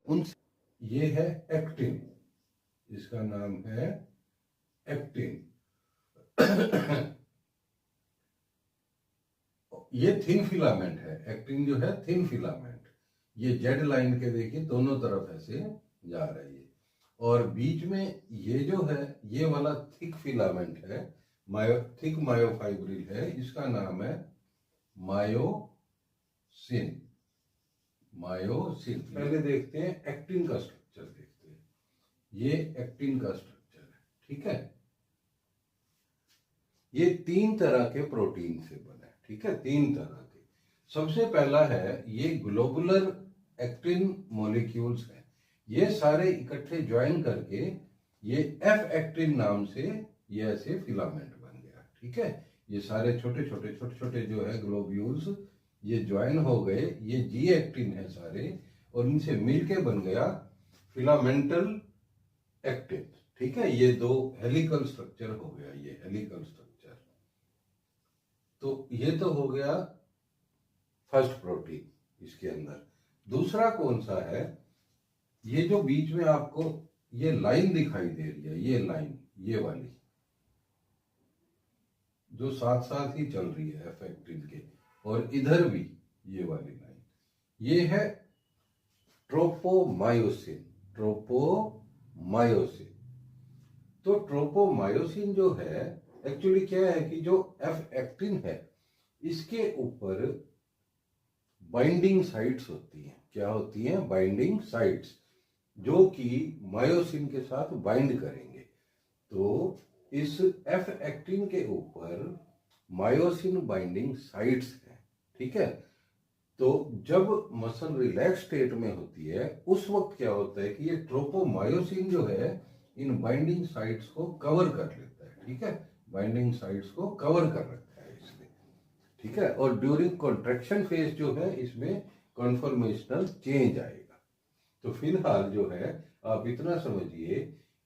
उन ये है एक्टिन, इसका नाम है एक्टिन। ये थिन फिलामेंट है, एक्टिन जो है थिन फिलामेंट। ये जेड लाइन के देखिए दोनों तरफ ऐसे जा रही है, और बीच में ये जो है ये वाला थिक फिलामेंट है, थिक मायोफाइब्रिल है, इसका नाम है मायोसिन। मायोसिन। पहले देखते हैं एक्टिन का स्ट्रक्चर देखते हैं। ये एक्टिन का स्ट्रक्चर है, ठीक है। ये 3 तरह के प्रोटीन से बना है, ठीक है, 3 तरह के। सबसे पहला है ये ग्लोबुलर एक्टिन मॉलिक्यूल्स है। ये सारे इकट्ठे ज्वाइन करके ये एफ एक्टिन नाम से ये ऐसे फिलामेंट बन गया, ठीक है। ये सारे छोटे छोटे जो है ग्लोब्यूल्स ये ज्वाइन हो गए, ये जी एक्टिन है सारे, और इनसे मिलके बन गया फिलामेंटल एक्टिन, ठीक है। ये 2 हेलिकल स्ट्रक्चर हो गया, ये हेलिकल स्ट्रक्चर। तो ये तो हो गया फर्स्ट प्रोटीन इसके अंदर। दूसरा कौन सा है, ये जो बीच में आपको ये लाइन दिखाई दे रही है, ये लाइन, ये वाली जो साथ साथ ही चल रही है एफ एक्टिन के, और इधर भी ये वाली लाइन, ये है ट्रोपोमायोसिन। ट्रोपोमायोसिन। तो ट्रोपोमायोसिन जो है एक्चुअली क्या है कि जो एफ एक्टिन है इसके ऊपर बाइंडिंग साइट्स होती हैं। क्या होती हैं? बाइंडिंग साइट्स, जो कि मायोसिन के साथ बाइंड करेंगे। तो इस एफ एक्टिन के ऊपर मायोसिन बाइंडिंग साइट्स हैं, ठीक है। तो जब मसल रिलैक्स स्टेट में होती है उस वक्त क्या होता है कि ये ट्रोपोमायोसिन जो है इन बाइंडिंग साइट्स को कवर कर लेता है, ठीक है। बाइंडिंग साइट्स को कवर कर रखा है इसने, ठीक है। और ड्यूरिंग कॉन्ट्रैक्शन फेज जो है इसमें कॉन्फॉर्मेशनल चेंज आएगा। तो फिलहाल जो है आप इतना समझिए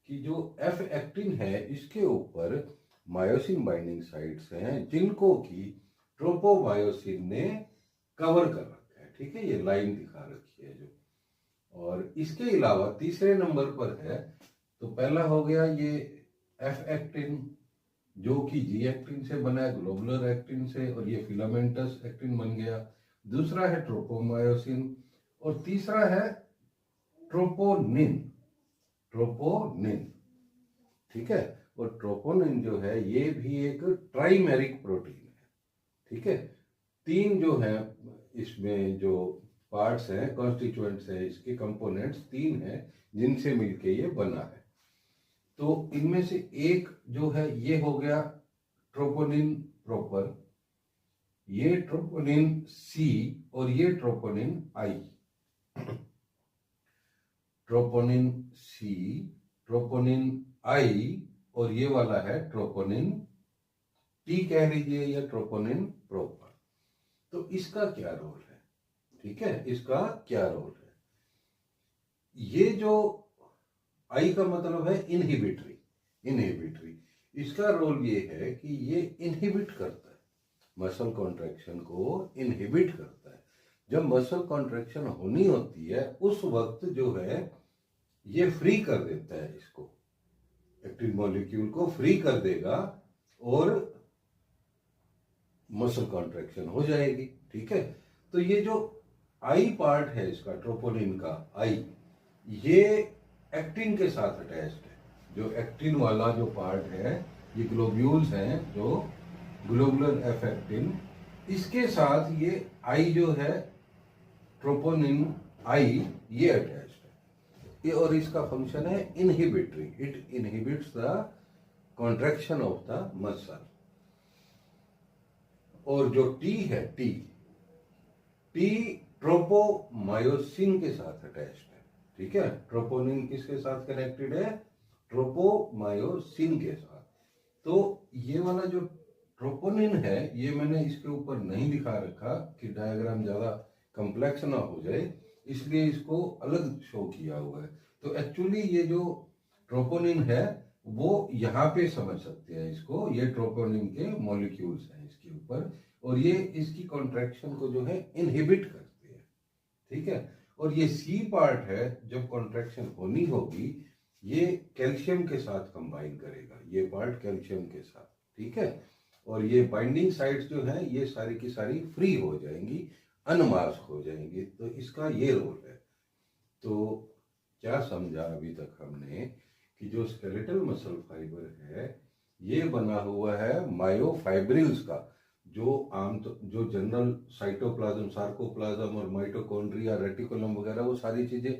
कि जो एफ एक्टिन है इसके ऊपर मायोसिन बाइंडिंग साइट्स हैं जिनको कि ट्रोपोमायोसिन ने कवर कर रखा है, ठीक है। ये लाइन दिखा रखी है जो। और इसके अलावा तीसरे नंबर पर है, तो पहला हो गया ये एफ एक्टिन जो कि जी एक्टिन से बना है, ग्लोबुलर एक्टिन से, और ये फिलामेंटस एक्टिन बन गया। दूसरा है ट्रोपोमायोसिन, और तीसरा है ट्रोपोनिन। ट्रोपोनिन, ठीक है। और ट्रोपोनिन जो है ये भी एक ट्राइमेरिक प्रोटीन है, ठीक है। 3 जो है इसमें जो पार्ट्स हैं, कॉन्स्टिट्यूएंट्स हैं, इसके कंपोनेंट्स 3 हैं जिनसे मिलके ये बना है। तो इनमें से एक जो है ये हो गया ट्रोपोनिन प्रॉपर, ये ट्रोपोनिन सी, और ये troponin I. Troponin C, troponin I, और ये वाला है ट्रोपोनिन टी कह लीजिए या ट्रोपोनिन प्रॉपर। तो इसका क्या रोल है, ठीक है, इसका क्या रोल है? ये जो आई का मतलब है इनहिबिटरी, इनहिबिटरी। इसका रोल ये है कि ये इनहिबिट करता है, मसल कॉन्ट्रैक्शन को इनहिबिट करता है। जब मसल कॉन्ट्रैक्शन होनी होती है उस वक्त जो है ये फ्री कर देता है, इसको एक्टिन मॉलिक्यूल को फ्री कर देगा और मसल कॉन्ट्रैक्शन हो जाएगी, ठीक है। तो ये जो आई पार्ट है इसका, ट्रोपोनिन का आई, ये एक्टिन के साथ अटैच्ड है। जो एक्टिन वाला जो पार्ट है, ये ग्लोब्यूल्स हैं जो ग्लोबुलर एफ एक्टिन, इसके साथ ये आई जो है ट्रोपोनिन आई ये अटैच्ड है। ये और इसका फंक्शन है inhibitory, it inhibits the contraction of the muscle. और जो टी है, टी ट्रोपोमायोसिन के साथ अटैच्ड है, ठीक है। ट्रोपोनिन किसके साथ कनेक्टेड है? ट्रोपोमायोसिन के साथ। तो ये वाला जो ट्रोपोनिन है ये मैंने इसके ऊपर नहीं दिखा रखा कि डायग्राम ज्यादा कॉम्प्लेक्स ना हो जाए, इसलिए इसको अलग शो किया हुआ है। तो एक्चुअली ये जो ट्रोपोनिन है वो यहाँ पे समझ सकते हैं इसको, ये ट्रोपोनिन के मॉलिक्यूल्स हैं इसके ऊपर, और ये इसकी कॉन्ट्रैक्शन को जो है इनहिबिट करते हैं, ठीक है। और ये सी पार्ट है, जब कॉन्ट्रैक्शन होनी होगी ये कैल्शियम के साथ कंबाइन करेगा, ये पार्ट कैल्शियम के साथ, ठीक है। और ये बाइंडिंग साइट्स जो है ये सारी की सारी फ्री हो जाएंगी, अनमास्क हो जाएंगी, तो इसका ये रोल है। तो क्या समझा अभी तक हमने कि जो स्केलेटल मसल फाइबर है ये बना हुआ है मायोफाइब्रिल्स का, जो जनरल साइटोप्लाज्म, सार्कोप्लाज्म और माइटोकॉन्ड्रिया, रेटिकुलम वगैरह वो सारी चीजें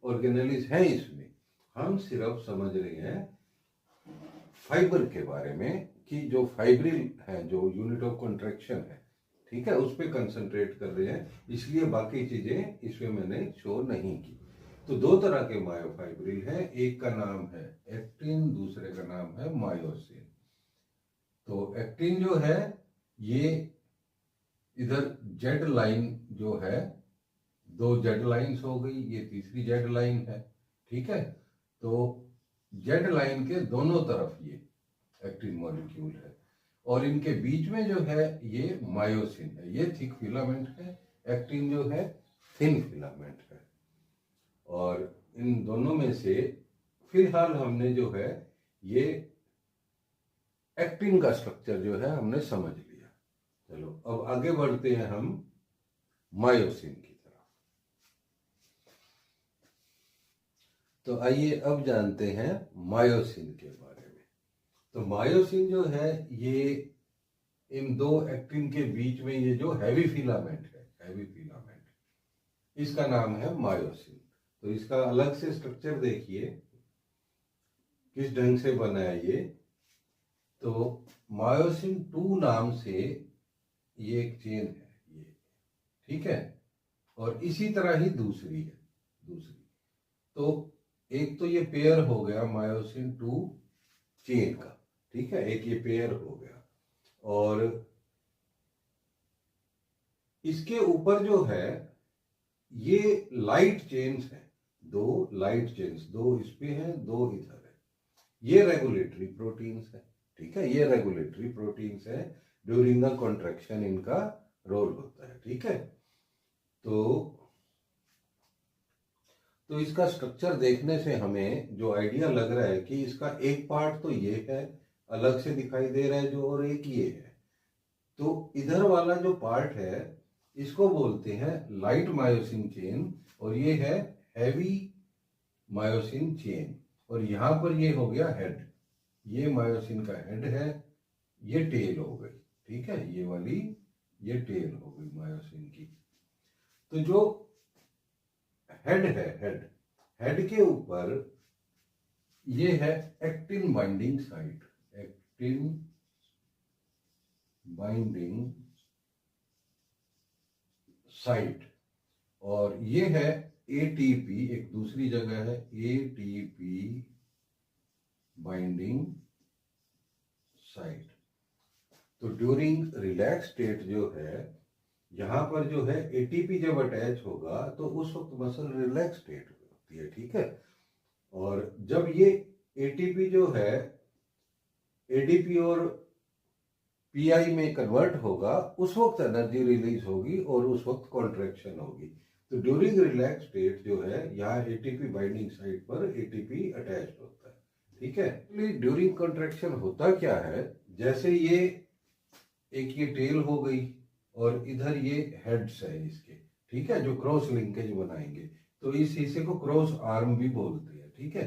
ऑर्गेनेलिस हैं इसमें। हम सिर्फ समझ रहे हैं फाइबर के बारे में कि जो फाइब्रिल है, जो यूनिट ऑफ कॉन्ट्रैक्शन है, ठीक है, उस पर कंसंट्रेट कर रहे हैं, इसलिए बाकी चीजें इसमें मैंने शो नहीं की। तो दो तरह के मायोफाइब्रिल हैं, एक का नाम है एक्टिन, दूसरे का नाम है मायोसिन। तो एक्टिन जो है ये इधर जेड लाइन जो है, दो जेड लाइंस हो गई, ये तीसरी जेड लाइन है, ठीक है। तो जेड लाइन के दोनों तरफ ये एक्टिन मॉलिक्यूल है और इनके बीच में जो है ये मायोसिन है, ये थिक फिलामेंट है, एक्टिन जो है थिन फिलामेंट है। और इन दोनों में से फिलहाल हमने जो है ये एक्टिन का स्ट्रक्चर जो है हमने समझ लिया। चलो अब आगे बढ़ते हैं हम मायोसिन की तरफ। तो आइए अब जानते हैं मायोसिन के बारे में। तो मायोसिन जो है ये इन दो एक्टिन के बीच में ये जो हैवी फिलामेंट है, हैवी फिलामेंट, इसका नाम है मायोसिन। तो इसका अलग से स्ट्रक्चर देखिए किस ढंग से बना है ये। तो मायोसिन 2 नाम से ये एक चेन है ये, ठीक है, और इसी तरह ही दूसरी है, दूसरी। तो एक तो ये पेयर हो गया मायोसिन 2 चेन का, ठीक है, एक ये पेयर हो गया। और इसके ऊपर जो है ये लाइट चेन्स है, दो लाइट चेन्स, दो इस पे है, दो इधर है, ये रेगुलेटरी प्रोटीन्स है, ठीक है, ये रेगुलेटरी प्रोटीन्स है, ड्यूरिंग द कॉन्ट्रैक्शन इनका रोल होता है, ठीक है। तो इसका स्ट्रक्चर देखने से हमें जो आइडिया लग रहा है कि इसका एक पार्ट तो ये है, अलग से दिखाई दे रहा है जो, और एक ये है। तो इधर वाला जो पार्ट है इसको बोलते हैं लाइट मायोसिन चेन, और ये है हैवी मायोसिन चेन। और यहां पर ये हो गया हेड, ये मायोसिन का हेड है, ये टेल हो गई, ठीक है, ये वाली ये टेल हो गई मायोसिन की। तो जो हेड है, हेड के ऊपर ये है actin binding site, actin binding site, और ये है एटीपी, एक दूसरी जगह है एटीपी बाइंडिंग साइट। तो ड्यूरिंग रिलैक्स स्टेट जो है यहां पर जो है एटीपी जब अटैच होगा तो उस वक्त मसल रिलैक्स स्टेट होती है, ठीक है। और जब ये एटीपी जो है एडीपी और पीआई में कन्वर्ट होगा उस वक्त एनर्जी रिलीज होगी और उस वक्त कॉन्ट्रैक्शन होगी। तो ड्यूरिंग रिलैक्स स्टेट जो है यहाँ एटीपी बाइंडिंग साइट पर एटीपी अटैच होता है, ठीक है। ड्यूरिंग कॉन्ट्रैक्शन होता क्या है, जैसे ये एक ये टेल हो गई और इधर ये हेड्स है इसके, ठीक है, जो क्रॉस लिंकेज बनाएंगे, तो इस हिस्से को क्रॉस आर्म भी बोलते हैं, ठीक है।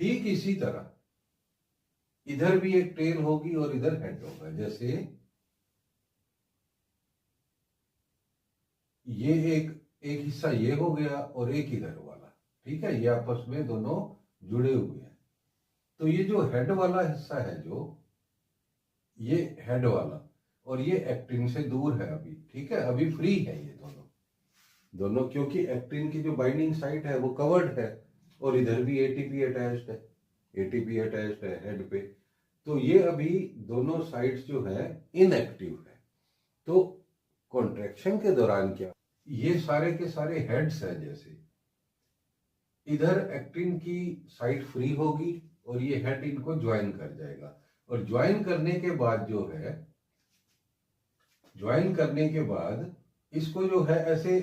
ठीक इसी तरह इधर भी एक टेल होगी और इधर हेड होगा, जैसे ये एक हिस्सा ये हो गया और एक इधर वाला, ठीक है, ये आपस में दोनों जुड़े हुए हैं। तो ये जो हेड वाला हिस्सा है, जो ये हेड वाला, और ये एक्टिन से दूर है अभी, ठीक है, अभी फ्री है ये दोनों, क्योंकि एक्टिन की जो बाइंडिंग साइट है वो कवर्ड है और इधर भी एटीपी अटैच्ड है, एटीपी अटैच्ड है हेड पे। तो ये अभी दोनों साइड्स जो है इनएक्टिव है। तो कॉन्ट्रैक्शन के दौरान क्या, ये सारे के सारे हेड्स हैं, जैसे इधर एक्टिन की साइट फ्री होगी और ये हेड इनको ज्वाइन कर जाएगा, और ज्वाइन करने के बाद जो है, ज्वाइन करने के बाद इसको जो है ऐसे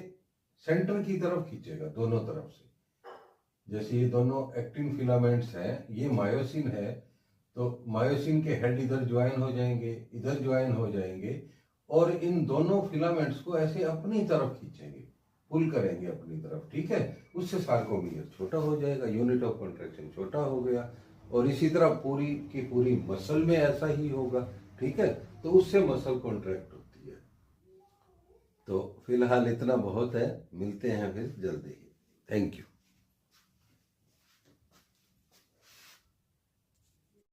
सेंटर की तरफ खींचेगा दोनों तरफ से। जैसे ये दोनों एक्टिन फिलामेंट्स हैं, ये मायोसिन है, तो मायोसिन के हेड इधर ज्वाइन हो जाएंगे, इधर ज्वाइन हो जाएंगे, और इन दोनों फिलामेंट्स को ऐसे अपनी तरफ खींचेंगे, पुल करेंगे अपनी तरफ, ठीक है। उससे सार्कोमियर छोटा हो जाएगा, यूनिट ऑफ कॉन्ट्रैक्शन छोटा हो गया। और इसी तरह पूरी की पूरी मसल में ऐसा ही होगा, ठीक है। तो उससे मसल कॉन्ट्रैक्ट होती है। तो फिलहाल इतना बहुत है, मिलते हैं फिर जल्दी ही। Thank you.